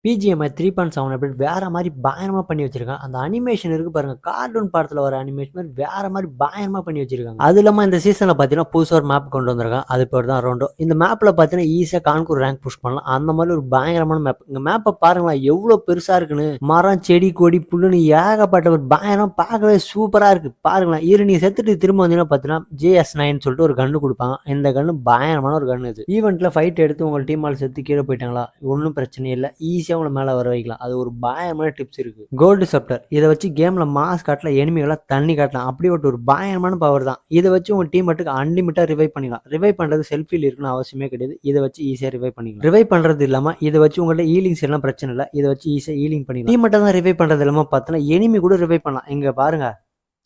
BGMI 3.7 update வேற மாரி பயங்கரமா பண்ணி வச்சிருக்கான். அந்த அனிமேஷன் இருக்கு பாருங்க. கார்ட்டூன் படத்துல வர அனிமேஷன் மாரி வேற மாரி பயங்கரமா பண்ணி வச்சிருக்காங்க. அது இல்லாம இந்த சீசன்ல பார்த்தீங்கன்னா, புதுசா ஒரு மேப் கொண்டு வந்திருக்கான். அது பேர் தான் ரவுண்டோ. இந்த மேப்ல பார்த்தீங்கன்னா, ஈஸியா கான்கூர் ரேங்க் புஷ் பண்ணலாம். அந்த மாரி ஒரு பயங்கரமான மேப். இந்த மேப்ப பாருங்களேன் எவ்ளோ பெருசா இருக்குன்னு. மரம், செடி, கொடி, புல்லுன்னு ஏகப்பட்ட ஒரு பயங்கரமா பார்க்கவே சூப்பரா இருக்கு. பாருங்களேன். நீங்க செத்துட்டு திரும்ப வந்தீங்கன்னா பார்த்தீங்கன்னா, JS9 சொல்லிட்டு ஒரு கன்னு குடுப்பாங்க. இந்த கன்னு பயங்கரமான ஒரு கன்னு இது. ஈவென்ட்ல ஃபைட் எடுத்து உங்க டீம் ஆள் செத்து கீழ போயிட்டாங்களா? ஒண்ணும் பிரச்சனை இல்ல. ஈஸியா உங்கள மேல வர வைக்கலாம். அது ஒரு பயங்கரமான டிப்ஸ் இருக்கு. கோல்டு செப்டர் இத வச்சு கேம்ல மாஸ் காட்டலாம், எனிமிகள தண்ணி காட்டலாம். அப்படிப்பட்ட ஒரு பயங்கரமான பவர் தான். இத வச்சு உங்க டீம்மேட்டுக்கு அன்லிமிட்டா ரிவைவ் பண்ணிக்கலாம். ரிவைவ் பண்றது செல்ஃபில இருக்குன்னு அவசியமே கிடையாது. இத வச்சு ஈஸியா ரிவைவ் பண்ணிக்கலாம். ரிவைவ் பண்றது இல்லாம இத வச்சு உங்கள்ட்ட ஹீலிங்ஸ் எல்லாம் பிரச்சனை இல்ல. இத வச்சு ஈஸியா ஹீலிங் பண்ணிக்கலாம். டீம்மேட்ட தான் ரிவைவ் பண்றது இல்லாம பார்த்தனா எனிமி கூட ரிவைவ் பண்ணலாம். இங்க பாருங்க.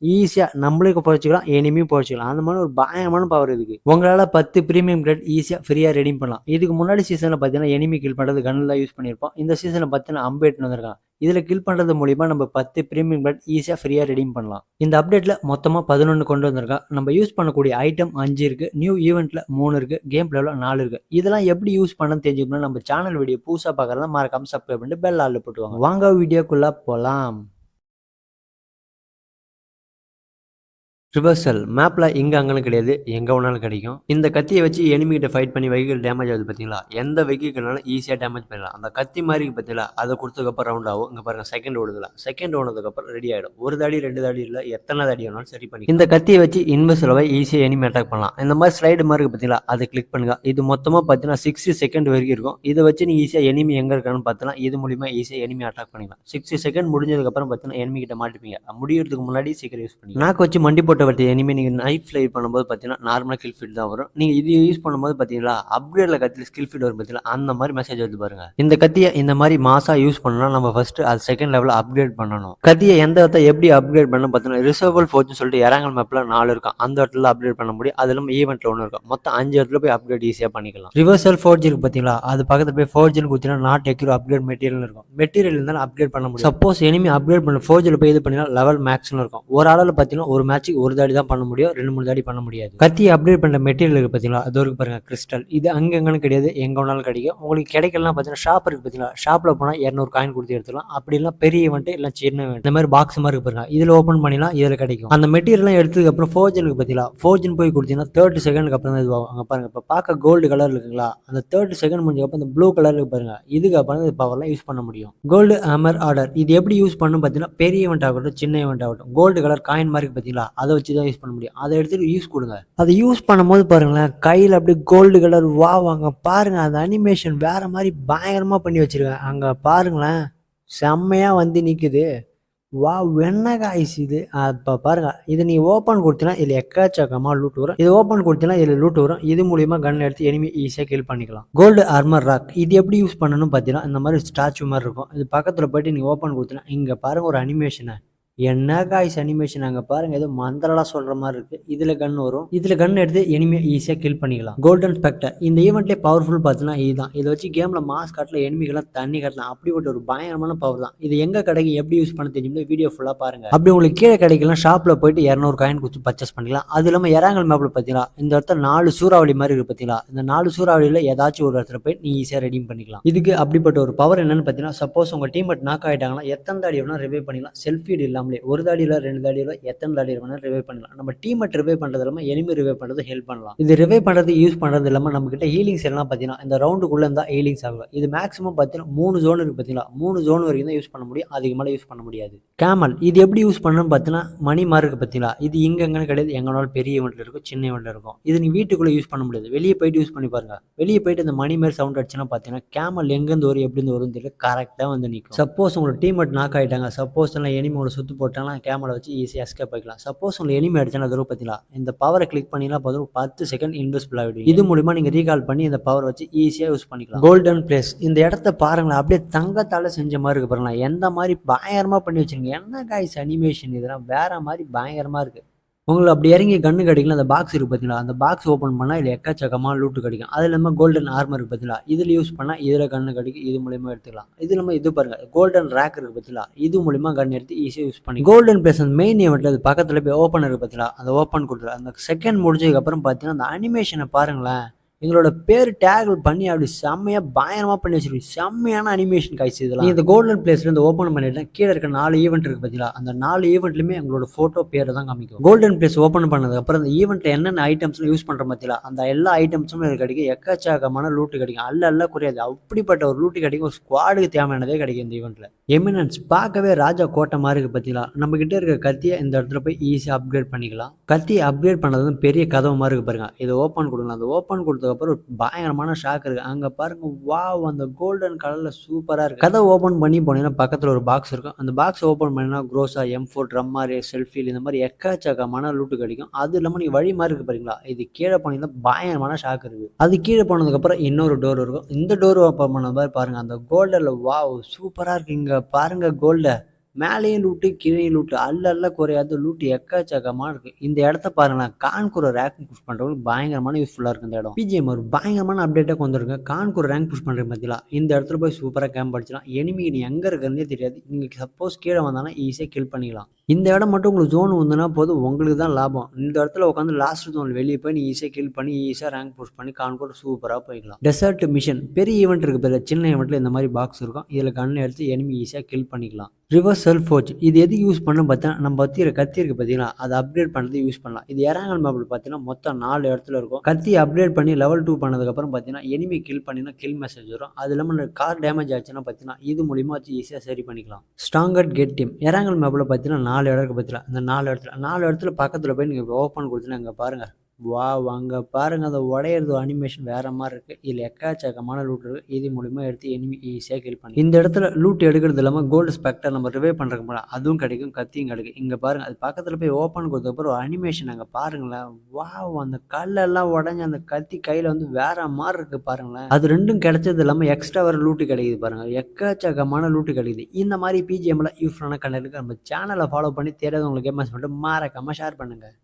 ஈஸியா நம்மளும் பொழச்சுக்கலாம், எனிமியும் பொழச்சுக்கலாம். அந்த மாதிரி ஒரு பயங்கரமான பவர் இதுக்கு. உங்களால 10 பிரீமியம் கிரேட் ஈஸியா ஃப்ரீயா ரெடீம் பண்ணலாம். இதுக்கு முன்னாடி சீசன்ல பார்த்தீங்கன்னா, எனிமி கில் பண்றது கன்ல தான் யூஸ் பண்ணியிருப்போம். இந்த சீசன்ல பார்த்தீங்கன்னா, அம்பு எடுத்துட்டு வந்திருக்கான். இதுல கில் பண்றது மூலியமா நம்ம 10 பிரீமியம் கிரேட் ஈஸியா ஃப்ரீயா ரெடீம் பண்ணலாம். இந்த அப்டேட்ல மொத்தமா 11 கொண்டு வந்திருக்கான். நம்ம யூஸ் பண்ணக்கூடிய ஐட்டம் 5 இருக்கு. நியூ ஈவென்ட்ல 3 இருக்கு. கேம் பிளேல 4 இருக்கு. இதெல்லாம் எப்படி யூஸ் பண்ணணும்னு தெரிஞ்சுக்கணும்னா நம்ம சேனல் வீடியோ புதுசா பார்க்கறதா மறக்காம சப்ஸ்கிரைப் பண்ணிட்டு பெல் ஆல்ல போட்டுவாங்க. வாங்க வீடியோக்குள்ள போலாம். ரிவர்சல் மேப்ல இங்க அங்கன்னு கிடையாது. எங்க வேணாலும் கிடைக்கும். இந்த கத்திய வச்சு எனிமி கிட்ட ஃபைட் பண்ணி வெஹிக்கிள் டேமேஜ் ஆகுது பாத்தீங்களா? எந்த வெஹிக்கிள்னாலும் ஈஸியா டேமேஜ் பண்ணிடலாம். அந்த கத்தி மாரி இருக்கு பாத்தீங்களா? அத குடுத்ததுக்கு அப்புறம் ரவுண்ட் ஆகும். இங்க பாருங்க செகண்ட் ஓடுதுல. செகண்ட் ஓடுனதுக்கு அப்புறம் ரெடி ஆயிடும். ஒரு தாடி 2 தாடி இல்ல எத்தனை தாடி வேணாலும் சரி பண்ணி. இந்த கத்திய வச்சு இன்விசிபிளா ஈஸியா எனிமி அட்டாக் பண்ணலாம். இந்த மாதிரி ஸ்லைடு மாதிரி இருக்கு பாத்தீங்களா? அதை கிளிக் பண்ணுங்க. இது மொத்தமா பாத்தீங்கன்னா 60 செகண்ட் வரைக்கும் இருக்கும். இதை வச்சு நீங்க ஈஸியா எனிமி எங்க இருக்கான்னு பாத்தீங்கன்னா இது மூலியமா ஈஸியா எனிமி அட்டாக் பண்ணிக்கலாம். 60 செகண்ட் முடிஞ்சதுக்கு அப்புறம் பாத்தீங்கன்னா எனிமி கிட்ட மாட்டிப்பீங்க. முடியறதுக்கு முன்னாடி சீக்கிரம் யூஸ் பண்ணி நாக்கு வச்சு மண்டி போட்ட வட்டி எனிமி நீங்க நைஃப் ஃப்ளை பண்ணும்போது பார்த்தீங்கன்னா நார்மலாக கில் ஃபீட் தான் வரும். நீங்கள் இது யூஸ் பண்ணும்போது பார்த்தீங்களா அப்கிரேடில் கத்தியில் ஸ்கில் ஃபீட் வரும் பார்த்தீங்களா அந்த மாதிரி மெசேஜ் வந்து பாருங்க. இந்த கத்தியை இந்த மாதிரி மாசாக யூஸ் பண்ணலாம். நம்ம ஃபர்ஸ்ட் அது செகண்ட் லெவலில் அப்கிரேட் பண்ணணும். கத்தியை எந்த இடத்த எப்படி அப்கிரேட் பண்ணணும் பார்த்தீங்கன்னா ரிசர்வல் ஃபோர்ட்னு சொல்லிட்டு இறங்கல் மேப்பில் 4 இருக்கும். அந்த இடத்துல அப்கிரேட் பண்ண முடியும். அது இல்லாமல் ஈவெண்ட்டில் 1 இருக்கும். மொத்தம் 5 இடத்துல போய் அப்கிரேட் ஈஸியாக பண்ணிக்கலாம். ரிவர்சல் ஃபோர்ஜ் இருக்கு பார்த்தீங்களா அது பக்கத்தில் போய் ஃபோர்ஜ்னு குத்தினா நாட் எக்யூர் அப்கிரேட் மெட்டீரியல் இருக்கும். மெட்டீரியல் இருந்தாலும் அப்கிரேட் பண்ண முடியும். சப்போஸ் எனிமி அப்கிரேட் பண்ண ஃபோர்ஜில் போய் இது பண்ணினா லெவல் மேக்ஸ்னு இருக்கும். ஒரு ஆளால் பார்த்தீங்கன்னா ஒரு மேட்ச்சுக்கு ஒரு தாடி தான் பண்ண முடியும். 2-3 தாடி பண்ண முடியாது. கத்தியை அப்டேட் பண்ண மெட்டீரியல் இருக்கு பார்த்தீங்களா அது இருக்கு பாருங்க கிறிஸ்டல். இது அங்கங்கன்னு கிடையாது, எங்க வேணாலும் கிடைக்கும். உங்களுக்கு கிடைக்கலாம் பார்த்தீங்கன்னா ஷாப் இருக்கு பார்த்தீங்களா ஷாப்ல போனால் 200 காயின் கொடுத்து எடுத்துக்கலாம். அப்படி இல்லை பெரிய இவெண்ட் இல்லை சின்ன இவெண்ட் இந்த மாதிரி பாக்ஸ் மாதிரி இருக்கு பாருங்க. இதில் ஓப்பன் பண்ணினா இதில் கிடைக்கும். அந்த மெட்டீரியல்லாம் எடுத்ததுக்கு அப்புறம் ஃபோர்ஜனுக்கு பார்த்தீங்களா ஃபோர்ஜன் போய் கொடுத்தீங்கன்னா 30 செகண்டுக்கு அப்புறம் தான் இதுவாகும். அங்கே பாருங்க இப்போ பார்க்க கோல்டு கலர் இருக்குங்களா அந்த 30 செகண்ட் முடிஞ்சப்போ அந்த ப்ளூ கலர் இருக்கு பாருங்க. இதுக்கு அப்புறம் இந்த பவர்லாம் யூஸ் பண்ண முடியும். கோல்டு ஹேமர் ஆர்டர் இது எப்படி யூஸ் பண்ணணும் பார்த்தீங்கன்னா பெரிய இவெண்ட் ஆகட்டும் சின்ன இவெண்ட் ஆகட்டும் கோல்டு கலர் காயின் மாதிரி பார்த்தீங்களா அதை வச்சு தான் யூஸ் பண்ண முடியும். அதை எடுத்துட்டு யூஸ் கொடுங்க. அதை யூஸ் பண்ணும்போது பாருங்களேன் கையில் அப்படியே கோல்டு கலர் வாங்க பாருங்க. அந்த அனிமேஷன் வேற மாதிரி பயங்கரமா பண்ணி வச்சிருக்கேன். அங்க பாருங்களேன் செம்மையா வந்து நிக்குது. வா என்ன காய்ஸ் இது. இப்போ பாருங்க இது நீ ஓப்பன் கொடுத்தீங்கன்னா இதில் எக்கச்சக்கமா லூட் வரும். இது ஓப்பன் கொடுத்தீங்கன்னா இதில் லூட் வரும். இது மூலியமா கன் எடுத்து எனிமி ஈஸியாக கில் பண்ணிக்கலாம். கோல்டு ஆர்மர் ராக் இது எப்படி யூஸ் பண்ணணும்னு பார்த்தீங்கன்னா இந்த மாதிரி ஸ்டாச்சு மாதிரி இருக்கும். இது பக்கத்தில் போயிட்டு நீ ஓப்பன் கொடுத்தீங்கன்னா இங்கே பாருங்க ஒரு அனிமேஷனை என்ன காய்ஸ் அனிமேஷன் அங்க பாருங்க ஏதோ மந்திரலாம் சொல்ற மாதிரி இருக்கு. இதுல கன் வரும். இதுல கன் எடுத்து எனிமே ஈஸியா கில் பண்ணிக்கலாம். கோல்டன் ஸ்பெக்டர் இந்த ஈவெண்ட்லேயே பவர்ஃபுல் பார்த்தீங்கன்னா இதுதான். இதை வச்சு கேம்ல மாஸ் காட்டல எனிமிகளாம் தண்ணி காட்டலாம். அப்படிப்பட்ட ஒரு பயங்கரமான பவர் தான். இது எங்க கிடைக்கும் எப்படி யூஸ் பண்ண தெரியும் வீடியோ ஃபுல்லா பாருங்க. அப்படி உங்களுக்கு கீழே கிடைக்கலாம் ஷாப்ல போயிட்டு 200 காயின் கொடுத்து பர்ச்சேஸ் பண்ணிக்கலாம். அது இல்லாம இறாங்கல் மேப்ல பாத்தீங்களா இந்த இடத்துல 4 சூறாவளி மாதிரி இருக்கு பாத்தீங்களா இந்த 4 சூறாவளியில ஏதாச்சும் ஒரு இடத்துல போய் நீ ஈஸியா ரெடீம் பண்ணிக்கலாம். இதுக்கு அப்படிப்பட்ட ஒரு பவர் என்னன்னு பாத்தீங்கன்னா சப்போஸ் உங்க டீம்மேட் நாக் ஆயிட்டாங்கன்னா எத்தனை தாடி வேணா ரிவைவ் பண்ணிக்கலாம். செல்ஃபீட் இல்லாம ஒரு தாடியில 2 தாடியில எத்தனை தாடி வேணா ரிவைவ் பண்ணலாம். நம்ம டீம்மேட் ரிவைவ் பண்றது இல்லாம எனிமி ரிவைவ் பண்றது ஹெல்ப் பண்ணலாம். இது ரிவைவ் பண்றது யூஸ் பண்றது இல்லாம நம்ம கிட்ட ஹீலிங்ஸ் எல்லாம் பாத்தீங்கன்னா இந்த ரவுண்டுக்குள்ள இருந்தா ஹீலிங்ஸ் ஆகும். இது மேக்ஸிமம் பாத்தீங்கன்னா 3 ஜோன் இருக்கு பாத்தீங்களா 3 ஜோன் வரைக்கும் தான் யூஸ் பண்ண முடியும். அதுக்கு மேல யூஸ் பண்ண முடியாது. கேமல் இது எப்படி யூஸ் பண்ணணும்னு பாத்தீங்கன்னா மணி மார்க் பாத்தீங்களா இது இங்க எங்கன்னு கிடையாது. எங்கனாலும் பெரிய இவெண்ட்ல இருக்கும் சின்ன இவெண்ட்ல இருக்கும். இது நீ வீட்டுக்குள்ள யூஸ் பண்ண முடியாது. வெளியே போயிட்டு யூஸ் பண்ணி பாருங்க. வெளியே போயிட்டு இந்த மணி மாதிரி சவுண்ட் அடிச்சுன்னா பாத்தீங்கன்னா கேமல் எங்க இருந்து வரும் எப்படி இருந்து வரும் தெரியல கரெக்டா வந்து நிற்கும். சப்போஸ் உங்களோட டீம்மேட் நாக் ஆயிட்டாங்க சப்போஸ் எல்லாம் எனிமி உங்களை சுத்து போட்டாங்கன்னா கேமரா வச்சு ஈஸியா எஸ்கேப் ஆகிக்கலாம். சப்போஸ் உங்களுக்கு எனிமி அடிச்சானா தூரம் பார்த்தீங்களா இந்த பவரை கிளிக் பண்ணினா போதும் 10 செகண்ட் இன்வெஸ்பிள் ஆகிடும். இது மூலியமா நீங்க ரீகால் பண்ணி இந்த பவர் வச்சு ஈஸியா யூஸ் பண்ணிக்கலாம். கோல்டன் பிளேஸ் இந்த இடத்த பாருங்களேன் அப்படியே தங்கத்தால செஞ்ச மாதிரி இருக்கு பாருங்களேன். எந்த மாதிரி பயங்கரமா பண்ணி வச்சிருக்கீங்க. என்ன காய்ஸ் அனிமேஷன் இதெல்லாம் வேற மாதிரி பயங்கரமா இருக்கு. உங்களுக்கு அப்படி இறங்கி கன்று கிடைக்கல அந்த பாக்ஸ் இருக்கு பார்த்தீங்களா அந்த பாக்ஸ் ஓப்பன் பண்ணால் இதில் எக்கச்சக்கமாக லூட்டு கிடைக்கும். அது இல்லாமல் கோல்டன் ஆர்மர் இருக்கு பார்த்தீங்களா இதில் யூஸ் பண்ணால் இதில் கன்று கிடைக்கும். இது மூலியமாக எடுத்துக்கலாம். இது இல்லாமல் இது பாருங்க கோல்டன் ரேக் இருக்கு பார்த்தீங்களா இது மூலியமாக கன் எடுத்து ஈஸியாக யூஸ் பண்ணி கோல்டன் பிளேஸ் அந்த மெயின் ஈவெண்ட்ல அது பக்கத்தில் போய் ஓப்பன் இருக்கு பார்த்தீங்களா அந்த ஓப்பன் கொடுத்துரு அந்த செகண்ட் முடிஞ்சதுக்கு அப்புறம் பார்த்தீங்கன்னா அந்த அனிமேஷனை பாருங்களேன் எங்களோட பேர் டேக் பண்ணி அப்படி செம்மையா பயங்கரமா பண்ணி வச்சிருக்கீங்க. செம்மையான அனிமேஷன் காய்ச்சி இதெல்லாம். இந்த கோல்டன் பிளேஸ்ல இருந்து ஓப்பன் பண்ணிட்டேன். கீழே இருக்க 4 ஈவெண்ட் இருக்கு பார்த்தீங்களா, அந்த 4 ஈவெண்ட்லயுமே எங்களோட போட்டோ பேரை தான் காமிக்கும். கோல்டன் பிளேஸ் ஓப்பன் பண்ணதுக்கு அப்புறம் அந்த ஈவெண்ட்ல என்னென்ன ஐட்டம்ஸ் யூஸ் பண்ற பார்த்தீங்களா, அந்த எல்லா ஐட்டம்ஸும் எனக்கு கிடைக்கும். எக்கச்சக்கமான லூட்டு கிடைக்கும். அல்ல குறையாது. அப்படிப்பட்ட ஒரு லூட்டு கிடைக்கும். ஒரு ஸ்குவாடுக்கு தேவையானதே கிடைக்கும் இந்த ஈவெண்ட்ல. எமினன்ஸ் பார்க்கவே ராஜா கோட்டை மாதிரி இருக்கு பார்த்தீங்களா. நம்ம கிட்ட இருக்க கத்தியை இந்த இடத்துல போய் ஈஸியாக அப்கிரேட் பண்ணிக்கலாம். கத்தி அப்கிரேட் பண்ணது பெரிய கதவு மாதிரி இருக்கு பாருங்க. இதை ஓப்பன் கொடுக்கலாம். அந்த ஓப்பன் கொடுத்ததுக்கப்புறம் பயங்கரமான ஷாக் இருக்கு. அங்க பாருங்க, வாவ், அந்த கோல்டன் கலர்ல சூப்பரா இருக்கு. கதவை ஓப்பன் பண்ணி போனீங்கன்னா பக்கத்துல ஒரு பாக்ஸ் இருக்கும். அந்த பாக்ஸ் ஓப்பன் பண்ணினா குரோசா, M4, ட்ரம்மாரி, செல்ஃபீல் இந்த மாதிரி எக்கச்சக்கமான லூட்டு கிடைக்கும். அது இல்லாம நீங்க வழி மாதிரி இருக்கு பாருங்களா, இது கீழே போனீங்கன்னா பயங்கரமான ஷாக் இருக்கு. அது கீழே போனதுக்கு அப்புறம் இன்னொரு டோர் இருக்கும். இந்த டோர் ஓப்பன் பண்ண மாதிரி பாருங்க, அந்த கோல்டன்ல வாவ் சூப்பரா இருக்கு. இங்க பாருங்க கோல்ட மேலேயும் லூட்டு கீழேயும் லூட்டு அல்ல குறையாத லூட்டு எக்கச்சக்கமா இருக்கு. இந்த இடத்த பாருங்களேன், கான்கூர் ரேங்க் புஷ் பண்றவங்களுக்கு பயங்கரமான யூஸ்ஃபுல்லா இருக்கு. இந்த இடம் பிஜிஎம் ஒரு பயங்கரமான அப்டேட்டா கொண்டு வருங்க. கான்கூர் ரேங்க் புஷ் பண்றீங்க பார்த்தீங்களா, இந்த இடத்துல போய் சூப்பரா கேம்ப் அடிச்சலாம். எனிமி நீ எங்க இருக்குன்னே தெரியாது. நீங்க சப்போஸ் கீழே வந்தானா ஈஸியா கில் பண்ணிக்கலாம். இந்த இடம் மட்டும் உங்களுக்கு ஜோன் வந்துன்னா போதும், உங்களுக்கு தான் லாபம். இந்த இடத்துல உட்காந்து லாஸ்ட் ஜோன் வெளியே போய் நீ ஈஸியாக கில் பண்ணி ஈஸியாக ரேங்க் புஷ் பண்ணி கான்கூர் சூப்பராக போய்க்கலாம். டெசர்ட் மிஷன் பெரிய ஈவெண்ட் இருக்கு பாரு, சின்ன ஈவெண்ட்ல இந்த மாதிரி பாக்ஸ் இருக்கும். இதில் கண்ணை எடுத்து எனிமி ஈஸியாக கில் பண்ணிக்கலாம். ரிவர்ஸ் செல்ஃப் ஃபோர்ஜ் இது எதுக்கு யூஸ் பண்ணணும் பார்த்தா, நம்ம பற்றிக்கிற கத்தி இருக்குது பார்த்தீங்கன்னா, அதை அப்கிரேட் பண்ணுறது யூஸ் பண்ணலாம். இது எராங்கல் மேப்பில் பார்த்தீங்கன்னா மொத்தம் 4 இடத்துல இருக்கும். கத்தி அப்கிரேட் பண்ணி லெவல் 2 பண்ணதுக்கப்புறம் பார்த்தீங்கன்னா எனிமி கில் பண்ணினா கில் மெசேஜ் வரும். அது இல்லாமல் கார் டேமேஜ் ஆச்சுன்னா பார்த்தீங்கன்னா இது மூலியமா வச்சு ஈஸியாக சரி பண்ணிக்கலாம். ஸ்ட்ராங்கர் கெட் டீம் எராங்கல் மேப்பில் பார்த்தீங்கன்னா 4 இடம் இருக்கு பார்த்தீங்களா, அந்த 4 இடத்துல பக்கத்தில் போய் நீங்கள் ஓப்பன் கொடுத்தீங்கன்னா அங்கே பாருங்கள், வாவ், அங்கே பாருங்க, அதை உடையிறது அனிமேஷன் வேற மாதிரி இருக்கு. இதில் எக்கச்சக்கமான லூட் இருக்கு. இது மூலியமா எடுத்து எனிமி ஈஸியாக கில் பண்ணி இந்த இடத்துல லூட் எடுக்கிறது இல்லாமல் கோல்டு ஸ்பெக்டர் நம்ம ரிவைவ் பண்ணுறதுக்கு போனால் அதுவும் கிடைக்கும், கத்தியும் கிடைக்கும். இங்கே பாருங்க, அது பக்கத்தில் போய் ஓப்பன் கொடுத்தப்பறம் ஒரு அனிமேஷன் அங்கே பாருங்களேன், வாவ், அந்த கல்லெல்லாம் உடஞ்சி அந்த கத்தி கையில் வந்து வேற மாதிரி இருக்கு பாருங்களேன். அது ரெண்டும் கிடைச்சது இல்லாமல் எக்ஸ்ட்ரா வேற லூட்டு கிடைக்குது பாருங்க, எக்கச்சக்கமான லூட்டு கிடைக்குது. இந்த மாதிரி பிஜிஎம்ல யூஸ்ஃபுல்லான கண்டென்ட்டுக்கு நம்ம சேனலை ஃபாலோ பண்ணி தெரியாதவங்களுக்கு கேமஸ் பண்ணிட்டு மறக்காம ஷேர் பண்ணுங்க.